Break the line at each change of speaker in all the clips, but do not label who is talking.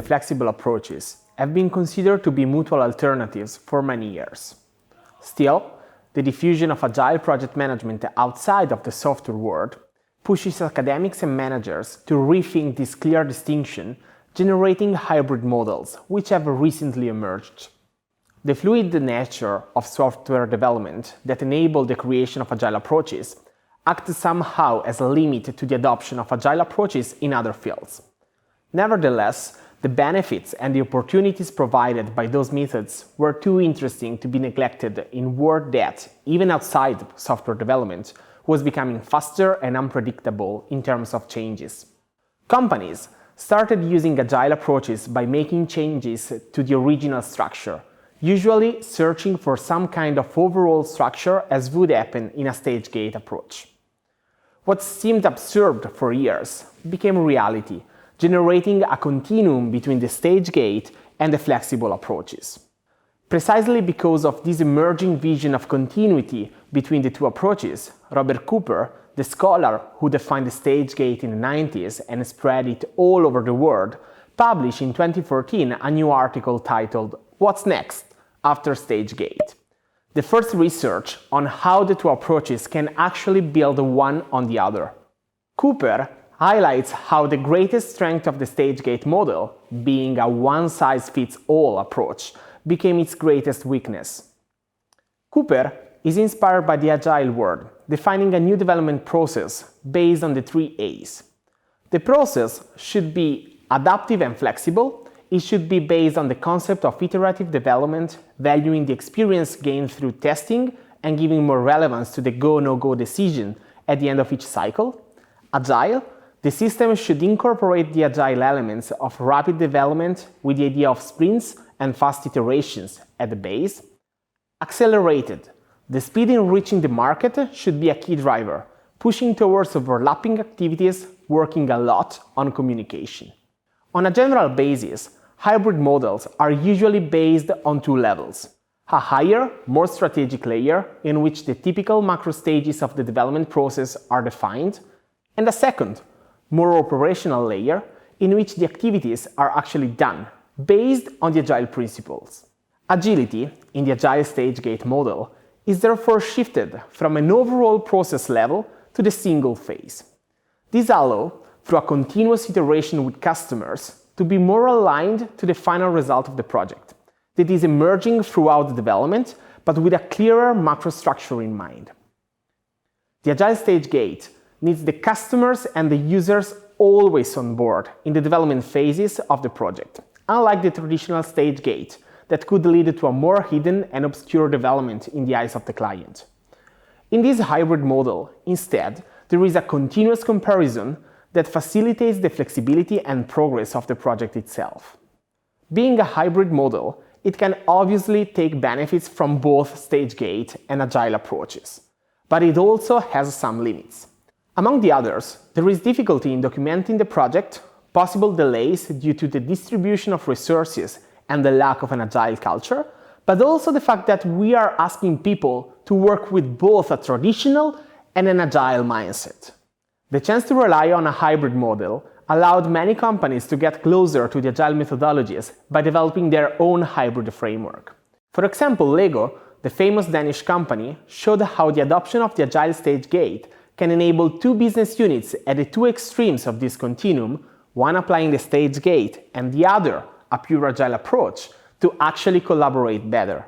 flexible approaches have been considered to be mutual alternatives for many years. Still, the diffusion of agile project management outside of the software world pushes academics and managers to rethink this clear distinction, generating hybrid models which have recently emerged. The fluid nature of software development that enable the creation of agile approaches acts somehow as a limit to the adoption of agile approaches in other fields. Nevertheless, the benefits and the opportunities provided by those methods were too interesting to be neglected in a world that, even outside software development, was becoming faster and unpredictable in terms of changes. Companies started using agile approaches by making changes to the original structure, usually searching for some kind of overall structure as would happen in a stage gate approach. What seemed absurd for years became reality, generating a continuum between the stage gate and the flexible approaches. Precisely because of this emerging vision of continuity between the two approaches, Robert Cooper, the scholar who defined the stage gate in the 90s and spread it all over the world, published in 2014 a new article titled "What's Next After Stage Gate?" The first research on how the two approaches can actually build one on the other. Cooper highlights how the greatest strength of the stage gate model, being a one-size-fits-all approach, became its greatest weakness. Cooper is inspired by the agile world, defining a new development process based on the 3 A's. The process should be adaptive and flexible. It should be based on the concept of iterative development, valuing the experience gained through testing and giving more relevance to the go-no-go decision at the end of each cycle. Agile, the system should incorporate the agile elements of rapid development with the idea of sprints and fast iterations at the base. Accelerated, the speed in reaching the market should be a key driver, pushing towards overlapping activities, working a lot on communication. On a general basis, hybrid models are usually based on 2 levels. A higher, more strategic layer in which the typical macro stages of the development process are defined, and a second, more operational layer in which the activities are actually done, based on the agile principles. Agility, in the agile stage gate model, is therefore shifted from an overall process level to the single phase. This allows, through a continuous iteration with customers, to be more aligned to the final result of the project, that is emerging throughout the development, but with a clearer macro structure in mind. The agile stage gate needs the customers and the users always on board in the development phases of the project, unlike the traditional stage gate that could lead to a more hidden and obscure development in the eyes of the client. In this hybrid model, instead, there is a continuous comparison that facilitates the flexibility and progress of the project itself. Being a hybrid model, it can obviously take benefits from both stage gate and agile approaches, but it also has some limits. Among the others, there is difficulty in documenting the project, possible delays due to the distribution of resources and the lack of an agile culture, but also the fact that we are asking people to work with both a traditional and an agile mindset. The chance to rely on a hybrid model allowed many companies to get closer to the agile methodologies by developing their own hybrid framework. For example, Lego, the famous Danish company, showed how the adoption of the agile stage gate can enable 2 business units at the 2 extremes of this continuum, one applying the stage gate and the other a pure agile approach, to actually collaborate better.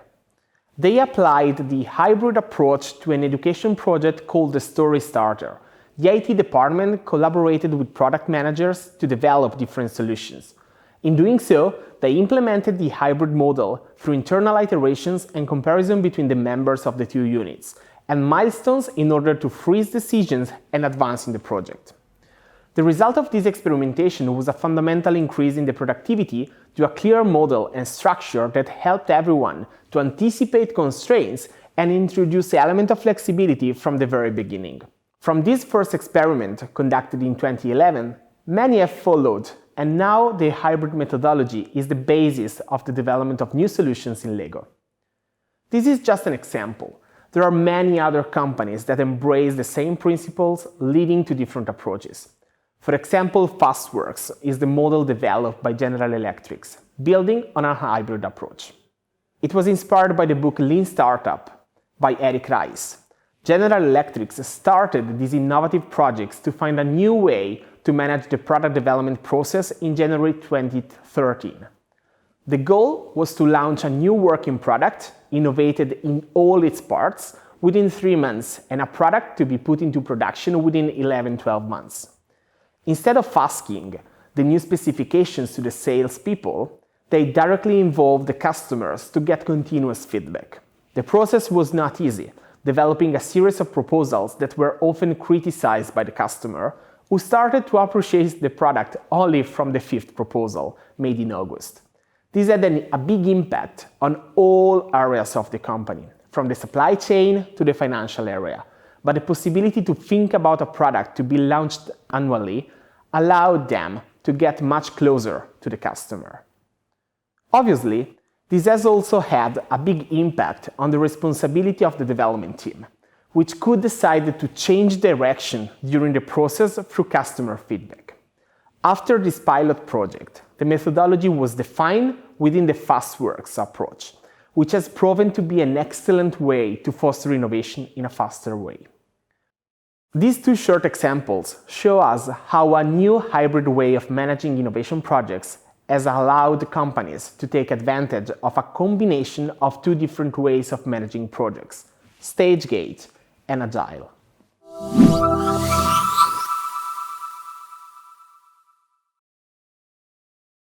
They applied the hybrid approach to an education project called the Story Starter. The IT department collaborated with product managers to develop different solutions. In doing so, they implemented the hybrid model through internal iterations and comparison between the members of the 2 units, and milestones in order to freeze decisions and advance in the project. The result of this experimentation was a fundamental increase in the productivity to a clear model and structure that helped everyone to anticipate constraints and introduce the element of flexibility from the very beginning. From this first experiment, conducted in 2011, many have followed, and now the hybrid methodology is the basis of the development of new solutions in Lego. This is just an example. There are many other companies that embrace the same principles, leading to different approaches. For example, FastWorks is the model developed by General Electric, building on a hybrid approach. It was inspired by the book Lean Startup by Eric Rice. General Electric started these innovative projects to find a new way to manage the product development process in January 2013. The goal was to launch a new working product, innovated in all its parts, within 3 months, and a product to be put into production within 11-12 months. Instead of asking the new specifications to the salespeople, they directly involved the customers to get continuous feedback. The process was not easy, developing a series of proposals that were often criticized by the customer, who started to appreciate the product only from the 5th proposal, made in August. This had a big impact on all areas of the company, from the supply chain to the financial area. But the possibility to think about a product to be launched annually allowed them to get much closer to the customer. Obviously, this has also had a big impact on the responsibility of the development team, which could decide to change direction during the process through customer feedback. After this pilot project, the methodology was defined within the FastWorks approach, which has proven to be an excellent way to foster innovation in a faster way. These 2 short examples show us how a new hybrid way of managing innovation projects has allowed companies to take advantage of a combination of 2 different ways of managing projects: stage gate and agile.